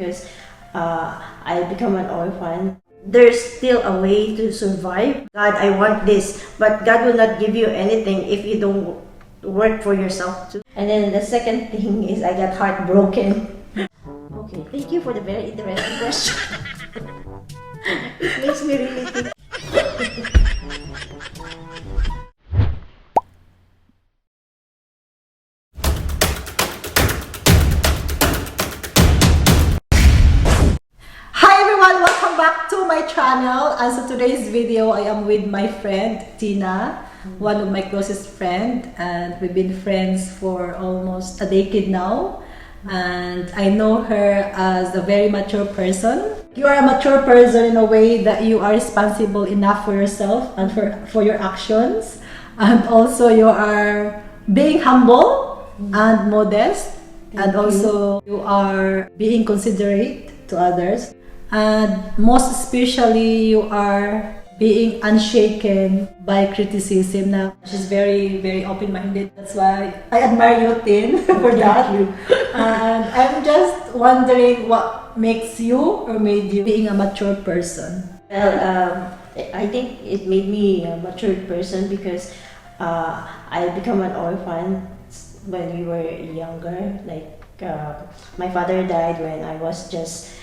because I become an orphan. There's still a way to survive. God, I want this, but God will not give you anything if you don't work for yourself too. And then the second thing is I got heartbroken. Okay, thank you for the very interesting question. It makes me really think. Welcome back to my channel. And so today's video, I am with my friend Tina, one of my closest friend, and we've been friends for almost a decade now. And I know her as a very mature person. You are a mature person in a way that you are responsible enough for yourself and for your actions, and also you are being humble and modest, and also you are being considerate to others. And most especially, you are being unshaken by criticism. Now, she's very, very open-minded. That's why I admire you, Tin, for that. Thank you. And I'm just wondering what makes you or made you being a mature person. Well, I think it made me a mature person because I become an orphan when we were younger. Like my father died when I was just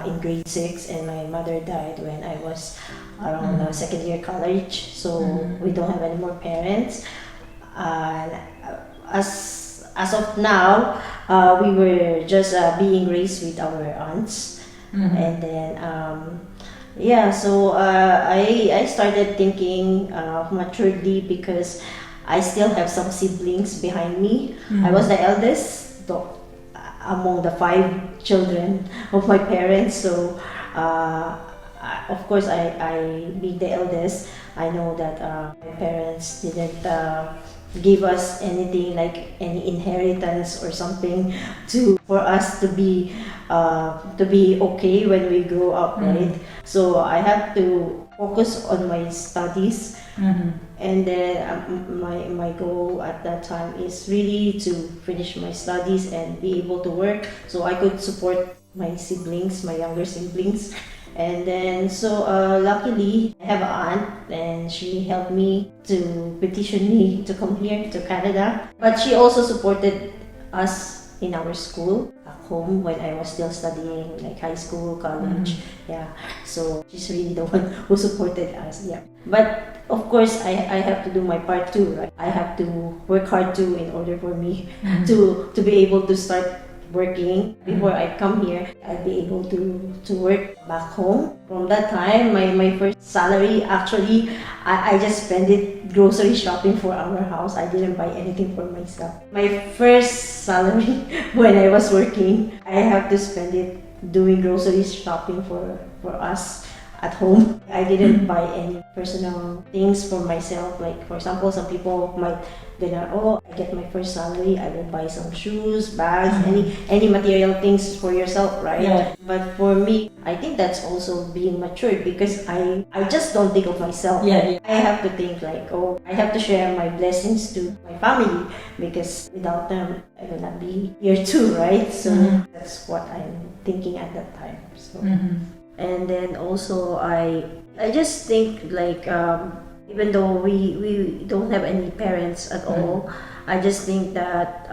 in grade 6, and my mother died when I was around second year college. So we don't have any more parents. As of now, we were just being raised with our aunts, and then so I started thinking maturely because I still have some siblings behind me. I was the eldest among the 5 children of my parents, so of course I being the eldest, I know that my parents didn't give us anything like any inheritance or something for us to be okay when we grow up, right? So I have to focus on my studies, and then my goal at that time is really to finish my studies and be able to work so I could support my siblings, my younger siblings. And then luckily I have an aunt, and she helped me to petition me to come here to Canada, but she also supported us in our school back home when I was still studying like high school, college. So she's really the one who supported us. But of course I have to do my part too, right? I have to work hard too in order for me to be able to start working. Before I come here, I'll be able to work back home. From that time, my first salary, actually, I just spent it grocery shopping for our house. I didn't buy anything for myself. My first salary when I was working, I have to spend it doing grocery shopping for us at home. I didn't buy any personal things for myself. Like for example, some people might I get my first salary, I will buy some shoes, bags, any material things for yourself, right? Yeah. But for me, I think that's also being matured because I just don't think of myself. I have to think like, I have to share my blessings to my family because without them, I will not be here too, right? So that's what I'm thinking at that time. So. And then also I just think like even though we don't have any parents at all, I just think that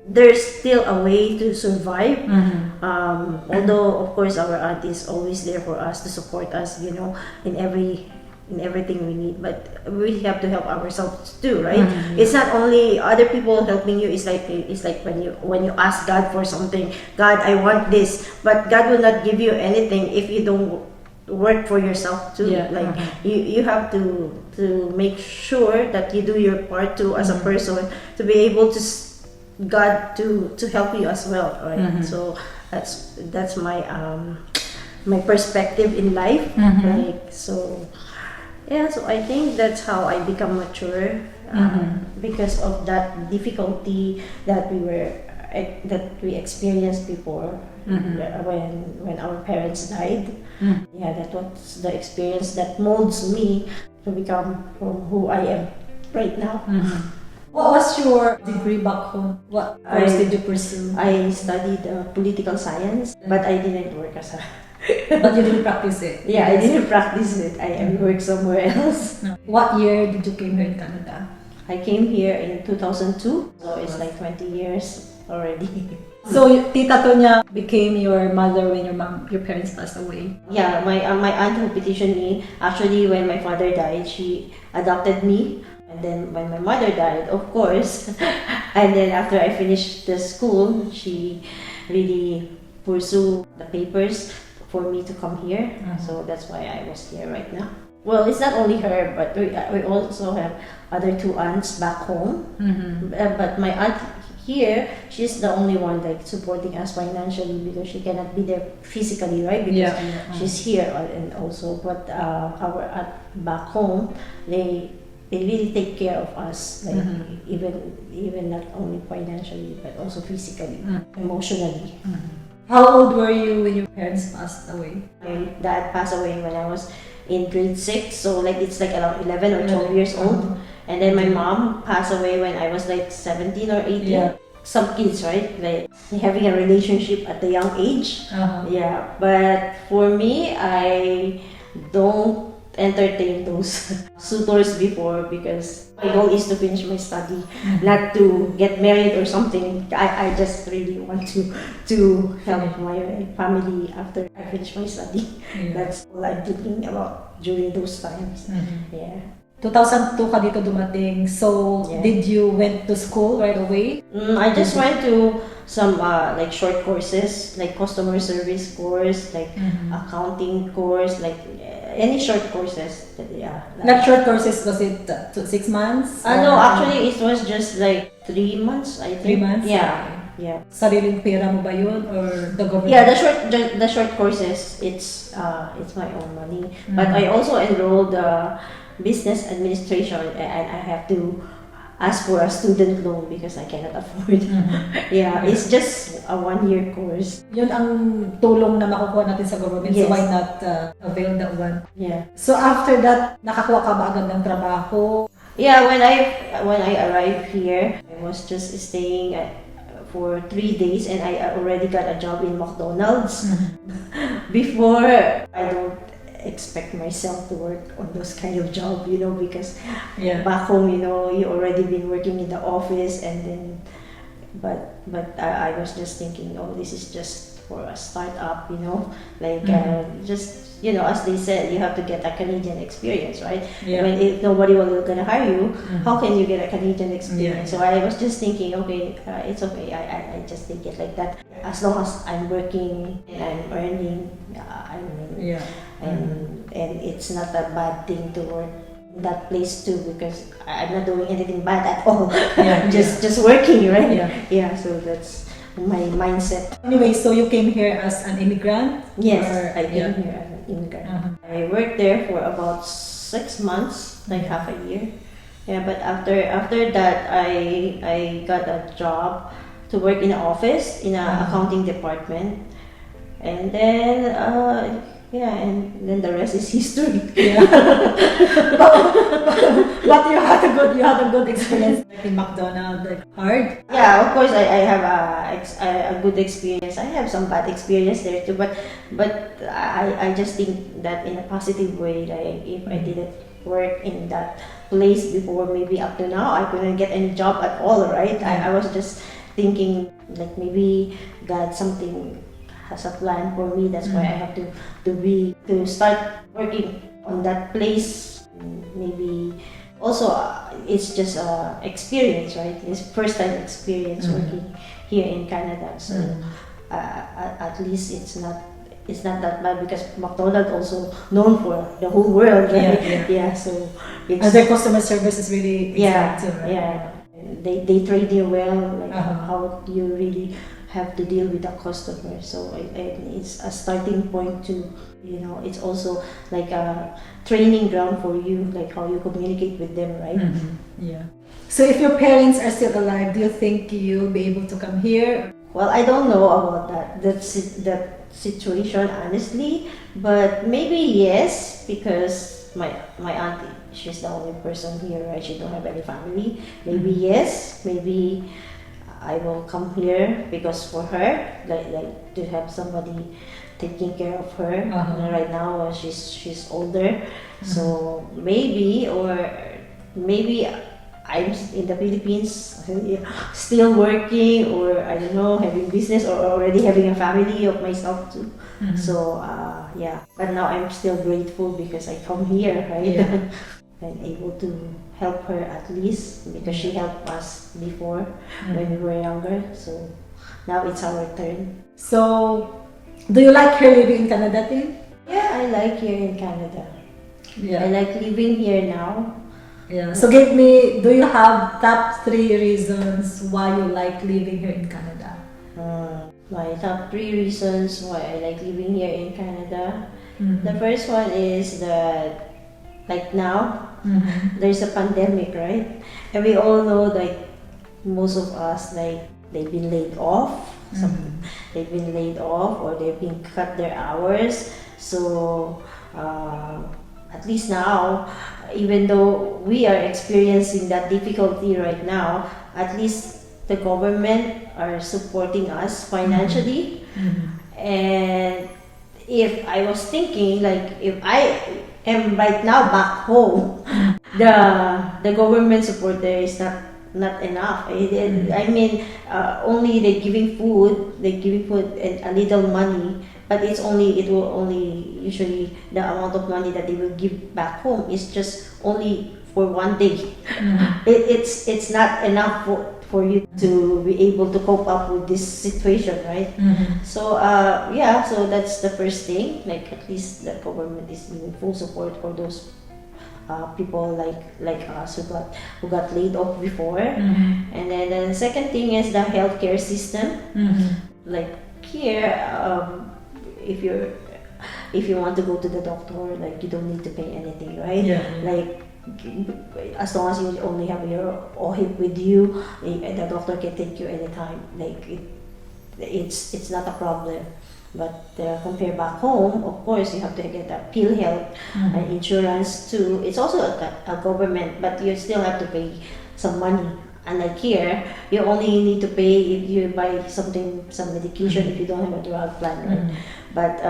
there's still a way to survive. Although of course our aunt is always there for us to support us, in everything we need, but we have to help ourselves too, right? It's not only other people helping you. It's like when you ask God for something. God, I want this, but God will not give you anything if you don't work for yourself too. You have to make sure that you do your part too as a person to be able to God to help you as well, right? So that's my my perspective in life. So I think that's how I become mature, because of that difficulty that we experienced before when our parents died. That was the experience that molds me to become who I am right now. What was your degree back home? What course did you pursue? I studied political science, but I didn't work as a. But you didn't practice it? Yeah, I didn't practice it. I worked somewhere else. What year did you came here in Canada? I came here in 2002, so it's like 20 years already. So Tita Tonya became your mother when your parents passed away? Yeah, my aunt who petitioned me, actually when my father died, she adopted me. And then when my mother died, of course, and then after I finished the school, she really pursued the papers for me to come here. So that's why I was here right now. Well, it's not only her, but we also have other two aunts back home. But my aunt here, she's the only one like supporting us financially because she cannot be there physically, right? Because she's here, and also, but our aunt back home, they really take care of us, like even not only financially but also physically, emotionally. How old were you when your parents passed away? My dad passed away when I was in grade 6, so like it's like around 11 or 12 years old. And then my mom passed away when I was like 17 or 18. Yeah. Some kids, right? Like having a relationship at a young age. Yeah, but for me, I don't entertain those suitors before because my goal is to finish my study, not to get married or something. I just really want to help my family after I finish my study. That's all I'm thinking about during those times. Yeah. 2002 ka dito dumating. So, did you went to school right away? I just went to some like short courses, like customer service course, like accounting course, like any short courses. Yeah. Like short courses, was it 6 months? No, actually it was just like 3 months, I think. 3 months? Yeah. Yeah. Sariling pera mo ba yun or the government? Yeah, the short courses, it's my own money. But I also enrolled business administration, and I have to ask for a student loan because I cannot afford. Yeah, it's just a 1-year course. Yun ang tulong na makukuha natin sa government, so why not avail that one? Yeah. So after that, nakakuha ka ba agad ng trabaho? Yeah, when I arrived here, I was just staying for 3 days and I already got a job in McDonald's. Before, I don't expect myself to work on those kind of job, because back home, you already been working in the office, and then but I was just thinking, oh, this is just for a startup, like just as they said, you have to get a Canadian experience, right? When if nobody will gonna hire you, how can you get a Canadian experience? So I was just thinking, okay, it's okay. I just take it like that. As long as I'm working and I'm earning, and it's not a bad thing to work in that place too, because I'm not doing anything bad at all. Just working, right? So that's my mindset. Anyway, so you came here as an immigrant? Yes, I came here as an immigrant. I worked there for about 6 months, like half a year. Yeah, but after that, I got a job to work in an office in an accounting department, and then and then the rest is history. But you had a good experience in McDonald's, like hard. Yeah, of course I have a good experience. I have some bad experience there too, but I just think that in a positive way. Like if I didn't work in that place before, maybe up to now I couldn't get any job at all, right? I was just thinking like maybe God something has a plan for me. That's why I have to start working on that place. Maybe also it's just experience, right? It's first time experience working here in Canada. So at least it's not that bad, because McDonald's also known for the whole world, right? So it's, their customer service is really excellent too, right? They train you well, like how you really have to deal with the customer. So it's a starting point to, it's also like a training ground for you, like how you communicate with them, right? So if your parents are still alive, do you think you'll be able to come here? Well, I don't know about that situation honestly, but maybe yes, because my auntie. She's the only person here, right? She don't have any family. Maybe yes, maybe I will come here because for her, like to have somebody taking care of her. Right now, she's older, so maybe I'm in the Philippines still working, or I don't know, having business, or already having a family of myself too. So yeah, but now I'm still grateful because I come here, right? I'm able to help her at least because she helped us before when we were younger. So now it's our turn. So, do you like here living in Canada, Tin? Yeah, I like here in Canada. Yeah. I like living here now. Yeah. So do you have top 3 reasons why you like living here in Canada? My top 3 reasons why I like living here in Canada. The first one is that, like now, there's a pandemic, right? And we all know, like, most of us, like, they've been laid off. They've been laid off, or they've been cut their hours. So at least now, even though we are experiencing that difficulty right now, at least the government are supporting us financially. And if I was thinking, like, if I am right now back home, the government support there is not enough. I mean, only they're giving food and a little money, but it will only usually the amount of money that they will give back home is just only for one day. It's not enough for you to be able to cope up with this situation, right? So yeah, so that's the first thing. Like, at least the government is giving full support for those people like us who got laid off before. And then the second thing is the healthcare system. Like here, if you want to go to the doctor, like, you don't need to pay anything, right? Like, as long as you only have your OHIP with you, the doctor can take you anytime. Like, it's not a problem. But compared back home, of course, you have to get a pill health insurance too. It's also a government, but you still have to pay some money. Unlike here, you only need to pay if you buy some medication, if you don't have a drug plan, right? But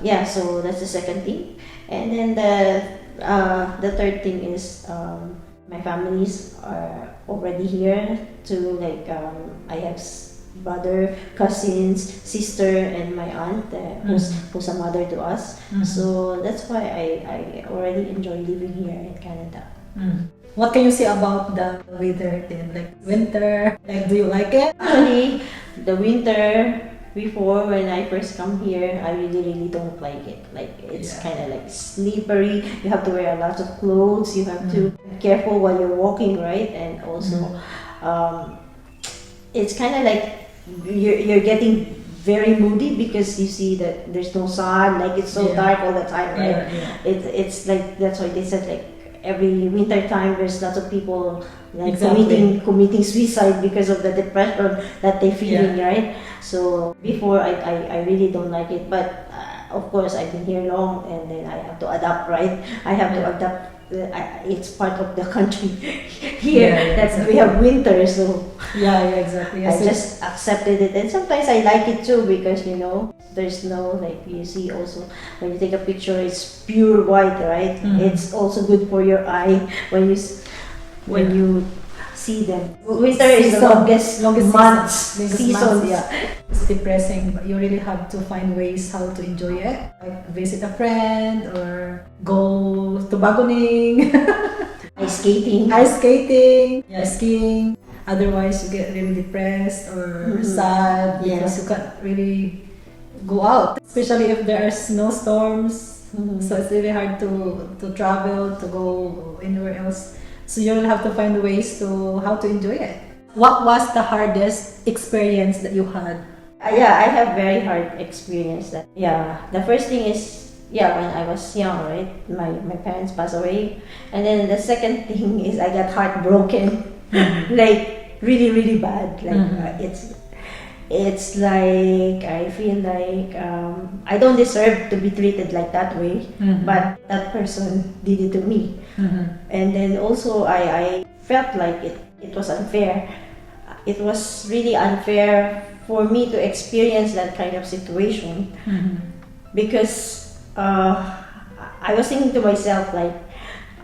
yeah, so that's the second thing. And then the third thing is my families are already here too. Like, I have brother, cousins, sister, and my aunt who's a mother to us. So that's why I already enjoy living here in Canada. What can you say about the weather then? Like winter, like, do you like it? Actually, the winter before, when I first come here, I really don't like it. Like, it's kind of like slippery. You have to wear a lot of clothes. You have to be careful while you're walking, right? And also, it's kind of like you're getting very moody because you see that there's no sun. Like, it's so dark all the time, right? It's like, that's why they said, like, every winter time there's lots of people like committing suicide because of the depression that they're feeling, right? So before, I really don't like it, but of course I've been here long, and then I have to adapt, right? I have to adapt. It's part of the country here that we have winter, so exactly. I just accepted it, and sometimes I like it too because, you know, there's no, like, you see also when you take a picture, it's pure white, right? It's also good for your eye when you see them. Winter is the longest season. It's depressing, but you really have to find ways how to enjoy it. Like, visit a friend or go tobogganing, ice skating, skiing. Otherwise, you get really depressed or sad because you can't really go out, especially if there are snowstorms. So it's really hard to travel, to go anywhere else. So you'll have to find ways to how to enjoy it. What was the hardest experience that you had? I have very hard experience. The first thing is, when I was young, right? My parents passed away, and then the second thing is I got heartbroken, like really bad. Like it's like I feel like I don't deserve to be treated like that way, but that person did it to me. And then also I felt like it was unfair. It was really unfair for me to experience that kind of situation, because I was thinking to myself like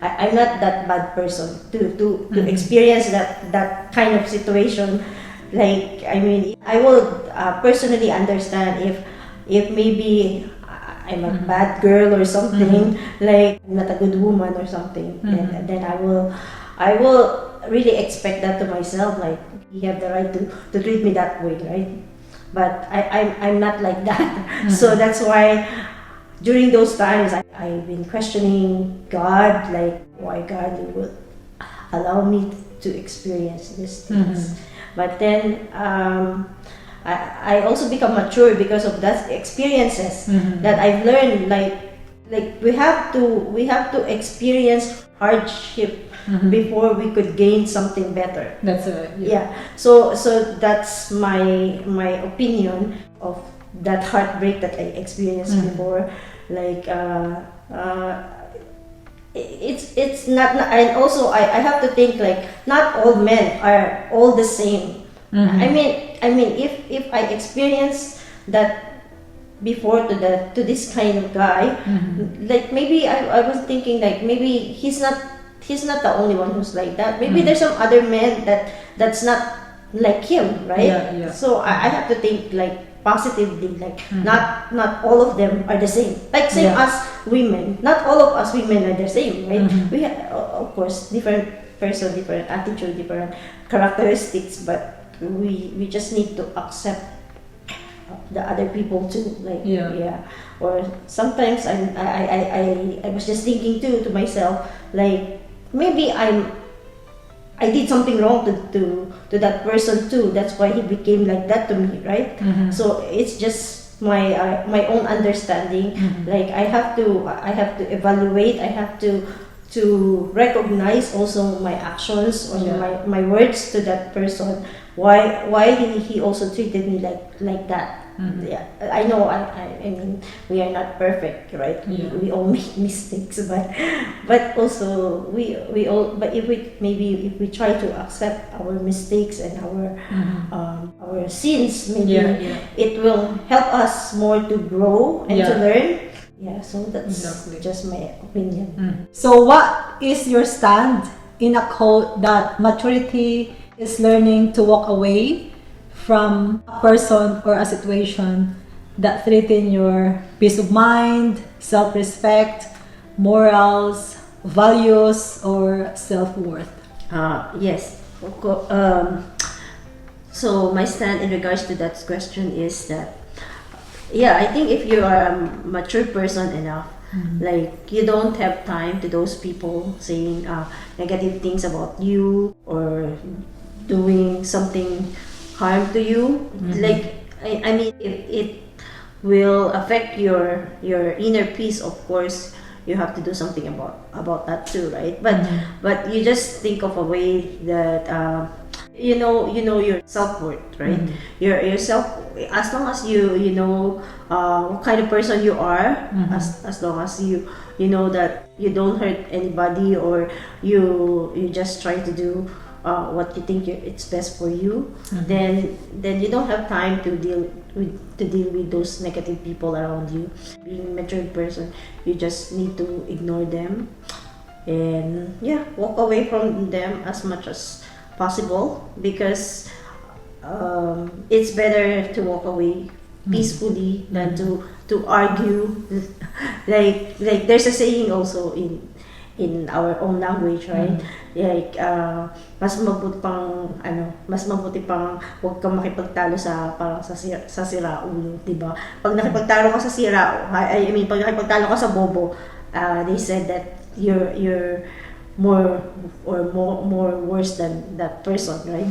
I'm not that bad person to experience that kind of situation. Like, I mean, I will personally understand if maybe I'm a bad girl or something, like I'm not a good woman or something, and then I will really expect that to myself, like you have the right to treat me that way, right? But I'm not like that. So that's why during those times I've been questioning God, like why God would allow me to experience these things. But then I also become mature because of that experiences that I've learned. Like we have to experience hardship before we could gain something better. That's right. Yeah. So that's my opinion of that heartbreak that I experienced before. Like it's not, and also I have to think like not all men are all the same. I mean if I experience that before to this kind of guy, like maybe I was thinking like maybe he's not the only one who's like that. Maybe there's some other men that's not like him, right? So I have to think like positively, like not all of them are the same, like same as women, not all of us women are the same, right? We have of course different person, different attitude, different characteristics, but we just need to accept the other people too, like or sometimes I was just thinking too to myself, like maybe I did something wrong to that person too. That's why he became like that to me, right? So it's just my own understanding. Like I have to evaluate. I have to recognize also my actions or my words to that person. Why he also treated me like that. Yeah, I know. I mean, we are not perfect, right? We all make mistakes, but also we all. But if we try to accept our mistakes and our sins, maybe it will help us more to grow and to learn. Yeah, so that's just my opinion. So, what is your stand in a quote that maturity is learning to walk away from a person or a situation that threaten your peace of mind, self-respect, morals, values, or self-worth? Yes. So my stand in regards to that question is that, I think if you are a mature person enough, like you don't have time to those people saying negative things about you or doing something harm to you. Like I mean, if it will affect your inner peace, of course you have to do something about that too, right? But you just think of a way that you know your self-worth, right? Your self, as long as you know what kind of person you are, as long as you know that you don't hurt anybody, or you just try to do what you think it's best for you, then you don't have time to deal with those negative people around you. Being a matured person, you just need to ignore them and walk away from them as much as possible, because it's better to walk away peacefully than to argue. like there's a saying also in our own language, right? Like mas mabuti pang huwag kang makipagtalo sa parang sa sira ulo, 'di ba? Pag nakipagtalo ka sa I mean pag nakipagtalo ka sa bobo, they said that you're more worse than that person, right?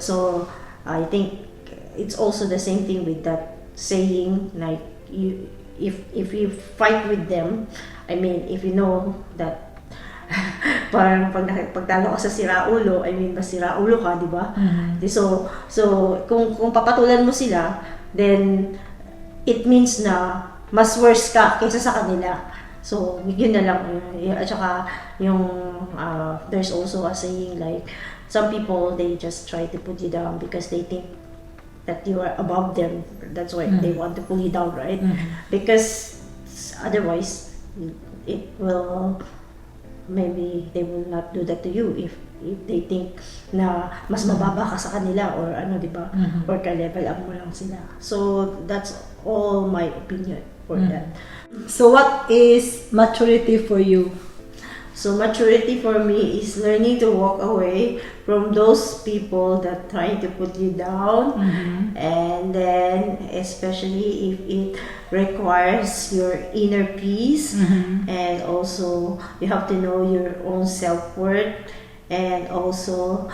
So I think it's also the same thing with that saying, like if you fight with them, I mean if you know that Parang pagtalo ka sa siraulo, I mean, masiraulo ka, di ba? So kung papatulan mo sila, then it means na mas worse ka kaysa sa kanila. So, yun na lang. At saka, there's also a saying like, some people, they just try to put you down because they think that you are above them. That's why they want to pull you down, right? Because otherwise, it will, maybe they will not do that to you if they think na mas mababa ka sa kanila or ano, di ba? Or ka-level up mo lang sila. So, that's all my opinion for that. So what is maturity for you? So maturity for me is learning to walk away from those people that try to put you down, and then especially if it requires your inner peace, and also you have to know your own self-worth, and also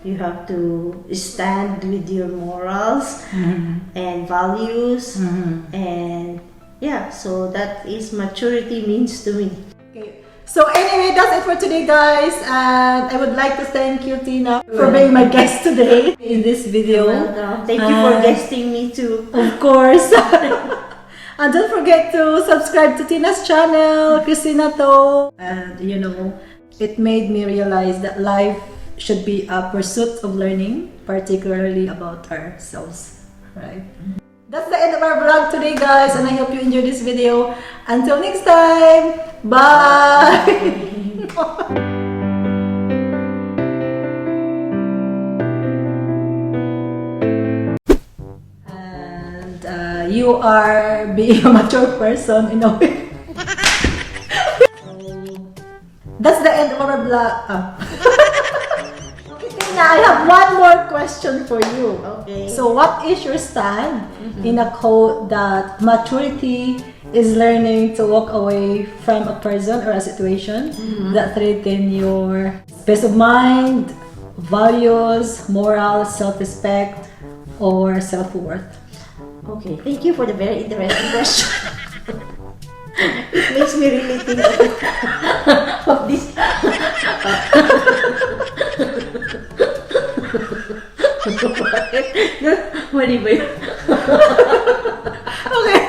you have to stand with your morals and values, and yeah, so that is maturity means to me. Okay. So anyway, that's it for today, guys, and I would like to thank you, Tina, for being my guest today in this video. Thank you for guesting me too. Of course. And don't forget to subscribe to Tina's channel, Christina To. And it made me realize that life should be a pursuit of learning, particularly about ourselves, right? That's the end of our vlog today, guys, and I hope you enjoyed this video. Until next time, bye! And you are being a mature person in a way. That's the end of our vlog. I have one more question for you. Okay. So what is your stand in a quote that maturity is learning to walk away from a person or a situation that threaten your peace of mind, values, moral, self-respect, or self-worth? Okay, thank you for the very interesting question. It makes me really think of this. Mali ba yun? Okay.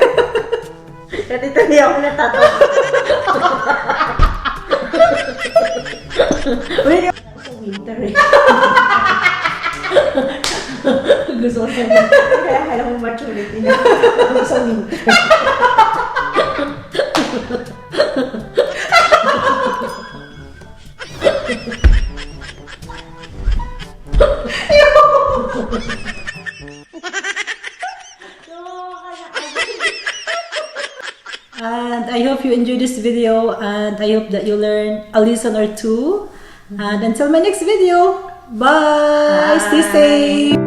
Ganito hindi ako natatawa. Wait, sa winter eh. Gusto ko sa winter. Kaya kala mo maturity na ako sa winter. And I hope you enjoyed this video, and I hope that you learn a lesson or two. And until my next video, bye. Stay safe.